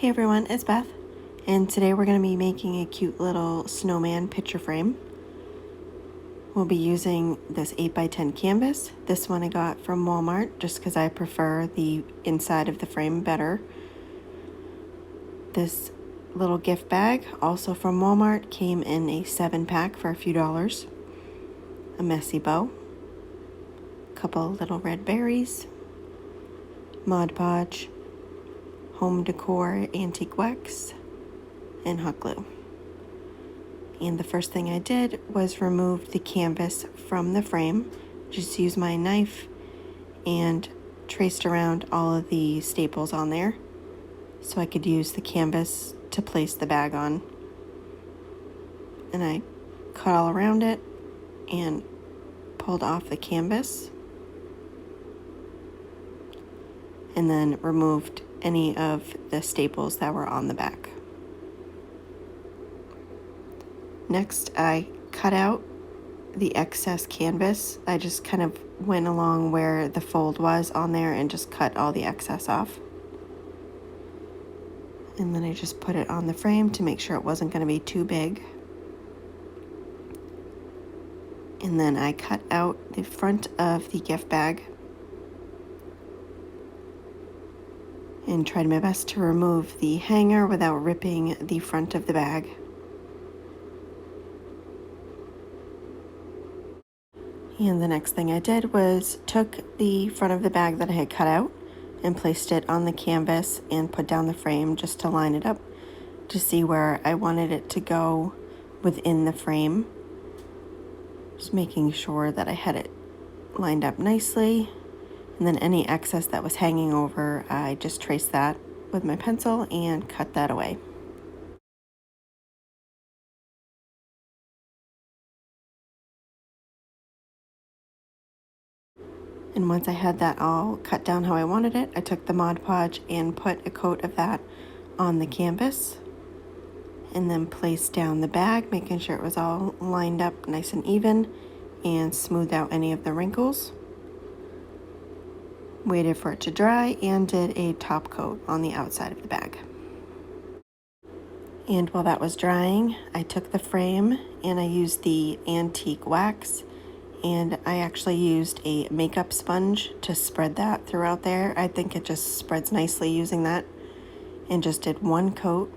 Hey everyone, it's Beth, and today we're going to be making a cute little snowman picture frame. We'll be using this 8x10 canvas. This one I got from Walmart just because I prefer the inside of the frame better. This little gift bag, also from Walmart, came in a 7-pack for a few dollars. A messy bow, a couple little red berries, Mod Podge, home decor antique wax, and hot glue. And the first thing I did was remove the canvas from the frame. Just used my knife and traced around all of the staples on there so I could use the canvas to place the bag on. And I cut all around it and pulled off the canvas and then removed any of the staples that were on the back. Next, I cut out the excess canvas. I just kind of went along where the fold was on there and just cut all the excess off. And then I just put it on the frame to make sure it wasn't going to be too big. And then I cut out the front of the gift bag and tried my best to remove the hanger without ripping the front of the bag. And the next thing I did was took the front of the bag that I had cut out and placed it on the canvas and put down the frame just to line it up to see where I wanted it to go within the frame. Just making sure that I had it lined up nicely. And then any excess that was hanging over, I just traced that with my pencil and cut that away. And once I had that all cut down how I wanted it, I took the Mod Podge and put a coat of that on the canvas. And then placed down the bag, making sure it was all lined up nice and even and smoothed out any of the wrinkles. Waited for it to dry and did a top coat on the outside of the bag. And while that was drying, I took the frame and I used the antique wax, and I actually used a makeup sponge to spread that throughout there. I think it just spreads nicely using that, and just did one coat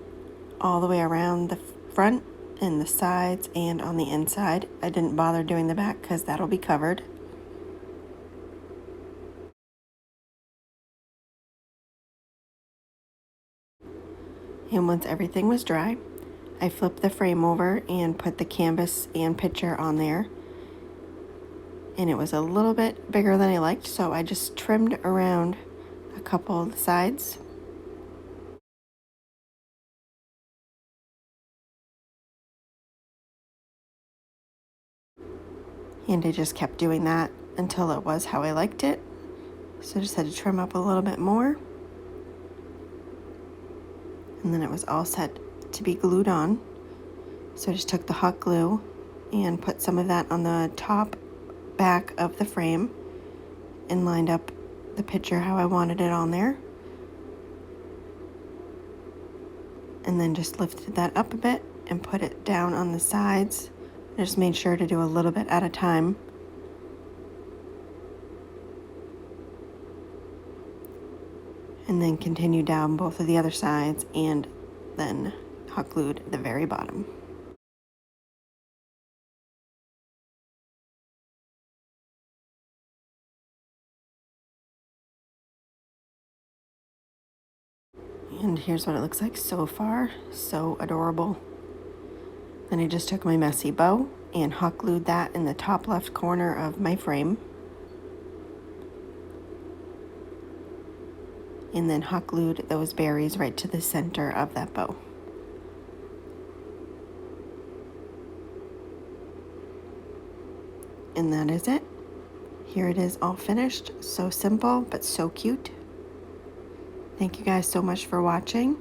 all the way around the front and the sides and on the inside. I didn't bother doing the back because that'll be covered. And once everything was dry, I flipped the frame over and put the canvas and picture on there. And it was a little bit bigger than I liked, so I just trimmed around a couple of the sides. And I just kept doing that until it was how I liked it. So I just had to trim up a little bit more. And then it was all set to be glued on. So I just took the hot glue and put some of that on the top back of the frame and lined up the picture how I wanted it on there. And then just lifted that up a bit and put it down on the sides. I just made sure to do a little bit at a time. And then continue down both of the other sides and then hot glued the very bottom. And here's what it looks like so far. So adorable. Then I just took my messy bow and hot glued that in the top left corner of my frame. And then hot glued those berries right to the center of that bow. And that is it. Here it is all finished. So simple, but so cute. Thank you guys so much for watching,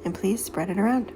and please spread it around.